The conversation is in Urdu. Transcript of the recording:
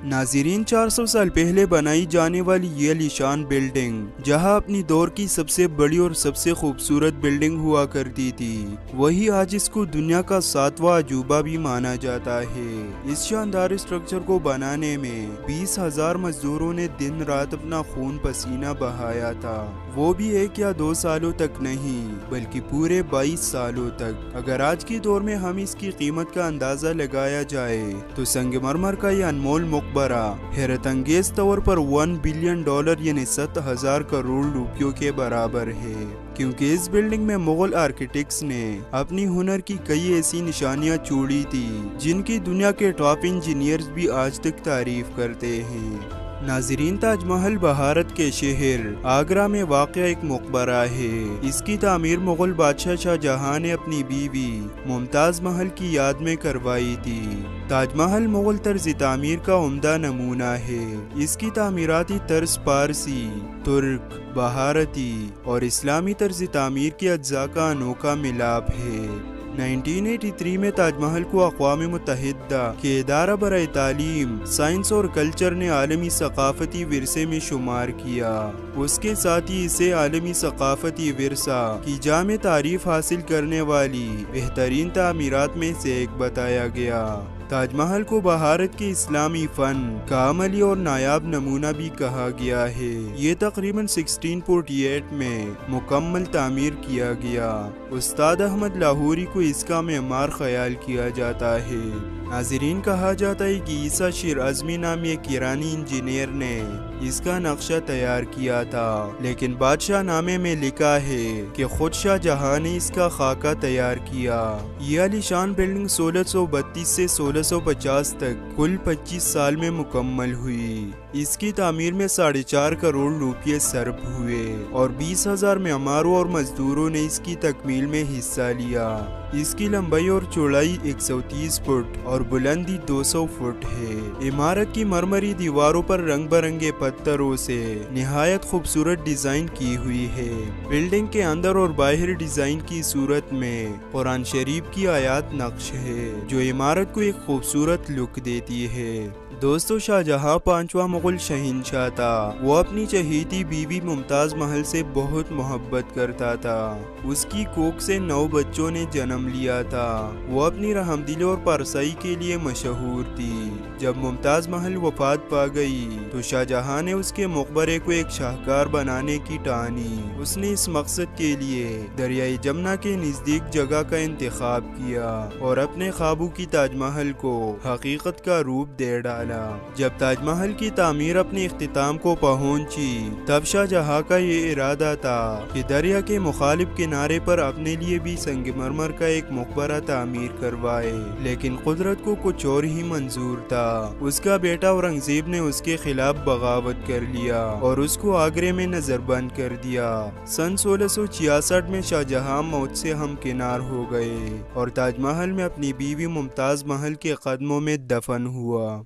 ناظرین، 400 سال پہلے بنائی جانے والی یہ عالیشان بلڈنگ، جہاں اپنی دور کی سب سے بڑی اور سب سے خوبصورت بلڈنگ ہوا کرتی تھی، وہی آج اس کو دنیا کا 7واں عجوبہ بھی مانا جاتا ہے۔ اس شاندار اسٹرکچر کو بنانے میں 20,000 مزدوروں نے دن رات اپنا خون پسینہ بہایا تھا، وہ بھی 1 یا 2 سالوں تک نہیں بلکہ پورے 22 سالوں تک۔ اگر آج کے دور میں ہم اس کی قیمت کا اندازہ لگایا جائے تو سنگ مرمر کا یہ انمول مقبرہ حیرت انگیز طور پر $1 بلین یعنی 7,000 کروڑ روپیوں کے برابر ہے، کیونکہ اس بلڈنگ میں مغل آرکیٹیکٹس نے اپنی ہنر کی کئی ایسی نشانیاں چھوڑی تھی جن کی دنیا کے ٹاپ انجینئرز بھی آج تک تعریف کرتے ہیں۔ ناظرین، تاج محل بھارت کے شہر آگرہ میں واقع ایک مقبرہ ہے۔ اس کی تعمیر مغل بادشاہ شاہ جہاں نے اپنی بیوی ممتاز محل کی یاد میں کروائی تھی۔ تاج محل مغل طرز تعمیر کا عمدہ نمونہ ہے۔ اس کی تعمیراتی طرز پارسی، ترک، بھارتی اور اسلامی طرز تعمیر کے اجزاء کا انوکھا ملاپ ہے۔ 1983 میں تاج محل کو اقوام متحدہ کے ادارہ برائے تعلیم، سائنس اور کلچر نے عالمی ثقافتی ورثے میں شمار کیا۔ اس کے ساتھ ہی اسے عالمی ثقافتی ورثہ کی جامع تعریف حاصل کرنے والی بہترین تعمیرات میں سے ایک بتایا گیا۔ تاج محل کو بھارت کے اسلامی فن کا عملی اور نایاب نمونہ بھی کہا گیا ہے۔ یہ تقریباً 1648 میں مکمل تعمیر کیا گیا۔ استاد احمد لاہوری کو اس کا معمار خیال کیا جاتا ہے۔ ناظرین، کہا جاتا ہے کہ عیسیٰ شیر اعظمی نامی ایک ایرانی انجینئر نے اس کا نقشہ تیار کیا تھا، لیکن بادشاہ نامے میں لکھا ہے کہ خود شاہ جہاں نے اس کا خاکہ تیار کیا۔ یہ عالیشان بلڈنگ 1632 سے 1650 تک کل 25 سال میں مکمل ہوئی۔ اس کی تعمیر میں 4.5 کروڑ روپے صرف ہوئے اور 20,000 معماروں اور مزدوروں نے اس کی تکمیل میں حصہ لیا۔ اس کی لمبائی اور چوڑائی 130 فٹ اور بلندی 200 فٹ ہے۔ عمارت کی مرمری دیواروں پر رنگ برنگے پتھروں سے نہایت خوبصورت ڈیزائن کی ہوئی ہے۔ بلڈنگ کے اندر اور باہر ڈیزائن کی صورت میں قرآن شریف کی آیات نقش ہے، جو عمارت کو ایک خوبصورت لک دیتی ہے۔ دوستو، شاہ جہاں 5واں مغل شہنشاہ تھا۔ وہ اپنی چہیتی بیوی ممتاز محل سے بہت محبت کرتا تھا۔ اس کی کوکھ سے 9 بچوں نے جنم لیا تھا۔ وہ اپنی رحمدلی اور پارسائی کے لیے مشہور تھی۔ جب ممتاز محل وفات پا گئی تو شاہ جہاں نے اس کے مقبرے کو ایک شاہکار بنانے کی ٹھانی۔ اس نے اس مقصد کے لیے دریائے جمنا کے نزدیک جگہ کا انتخاب کیا اور اپنے خوابوں کی تاج محل کو حقیقت کا روپ دے ڈالا۔ جب تاج محل کی تعمیر اپنے اختتام کو پہنچی، تب شاہ جہاں کا یہ ارادہ تھا کہ دریا کے مخالف کنارے پر اپنے لیے بھی سنگ مرمر کا ایک مقبرہ تعمیر کروائے، لیکن قدرت کو کچھ اور ہی منظور تھا۔ اس کا بیٹا اورنگزیب نے اس کے خلاف بغاوت کر لیا اور اس کو آگرے میں نظر بند کر دیا۔ سن 1666 میں شاہ جہاں موت سے ہمکنار ہو گئے اور تاج محل میں اپنی بیوی ممتاز محل کے قدموں میں دفن ہوا۔